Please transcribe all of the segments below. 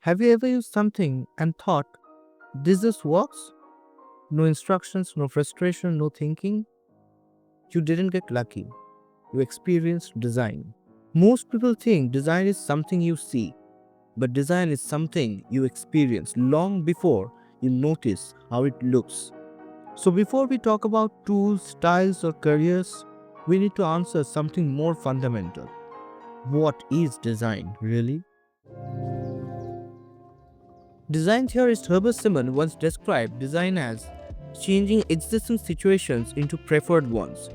Have you ever used something and thought, this just works? No instructions, no frustration, no thinking? You didn't get lucky. You experienced design. Most people think design is something you see, but design is something you experience long before you notice how it looks. So, before we talk about tools, styles, or careers, we need to answer something more fundamental. What is design, really? Design theorist Herbert Simon once described design as changing existing situations into preferred ones.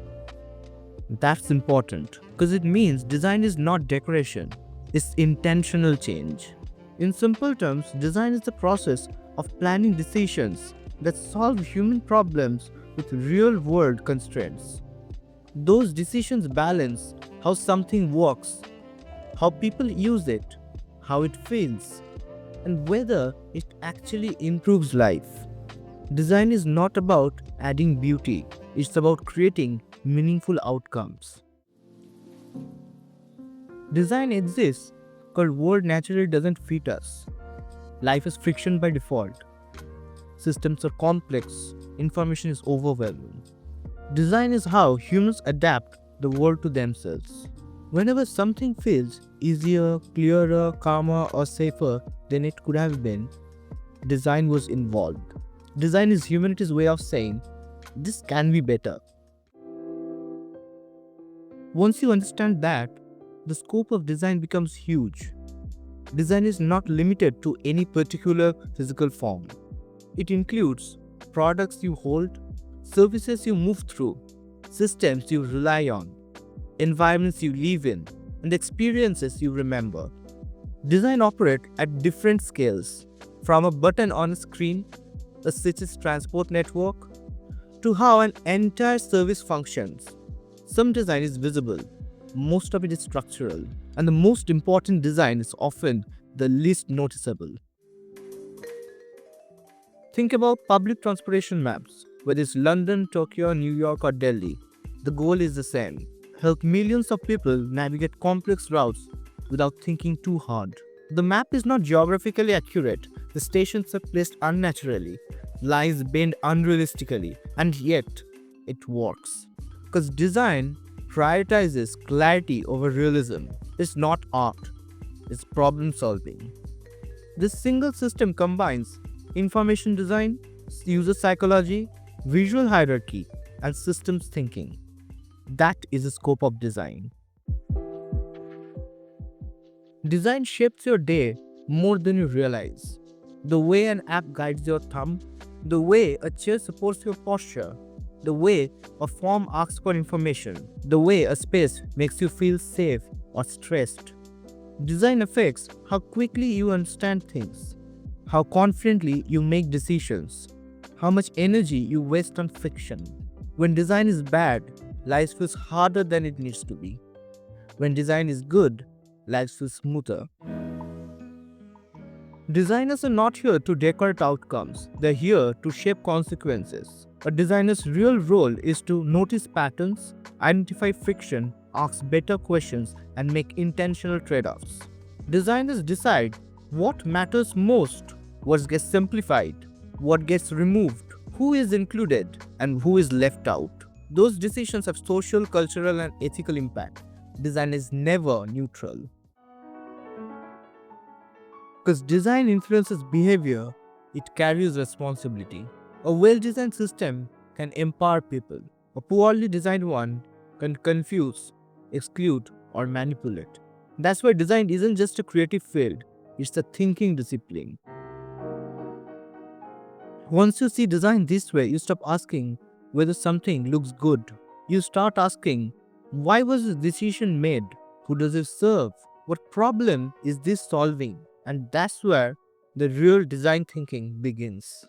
That's important because it means design is not decoration, it's intentional change. In simple terms, design is the process of planning decisions that solve human problems with real world constraints. Those decisions balance how something works, how people use it, how it feels, and whether it actually improves life. Design is not about adding beauty, it's about creating meaningful outcomes. Design exists because world naturally doesn't fit us. Life is friction by default. Systems are complex, information is overwhelming. Design is how humans adapt the world to themselves. Whenever something feels easier, clearer, calmer, or safer than it could have been, design was involved. Design is humanity's way of saying, this can be better. Once you understand that, the scope of design becomes huge. Design is not limited to any particular physical form. It includes products you hold, services you move through, systems you rely on, environments you live in, and experiences you remember. Design operates at different scales, from a button on a screen, a city's transport network, to how an entire service functions. Some design is visible, most of it is structural, and the most important design is often the least noticeable. Think about public transportation maps, whether it's London, Tokyo, New York, or Delhi. The goal is the same: help millions of people navigate complex routes without thinking too hard. The map is not geographically accurate, the stations are placed unnaturally, lines bend unrealistically, and yet it works. Because design prioritizes clarity over realism. It's not art, it's problem solving. This single system combines information design, user psychology, visual hierarchy, and systems thinking. That is the scope of design. Design shapes your day more than you realize. The way an app guides your thumb, the way a chair supports your posture, the way a form asks for information, the way a space makes you feel safe or stressed. Design affects how quickly you understand things, how confidently you make decisions, how much energy you waste on friction. When design is bad, life feels harder than it needs to be. When design is good, life feels smoother. Designers are not here to decorate outcomes, they're here to shape consequences. A designer's real role is to notice patterns, identify friction, ask better questions, and make intentional trade offs. Designers decide what matters most, what gets simplified, what gets removed, who is included, and who is left out. Those decisions have social, cultural, and ethical impact. Design is never neutral. Because design influences behavior, it carries responsibility. A well designed system can empower people, a poorly designed one can confuse, exclude, or manipulate. That's why design isn't just a creative field, it's a thinking discipline. Once you see design this way, you stop asking whether something looks good. You start asking, why was this decision made? Who does it serve? What problem is this solving? And that's where the real design thinking begins.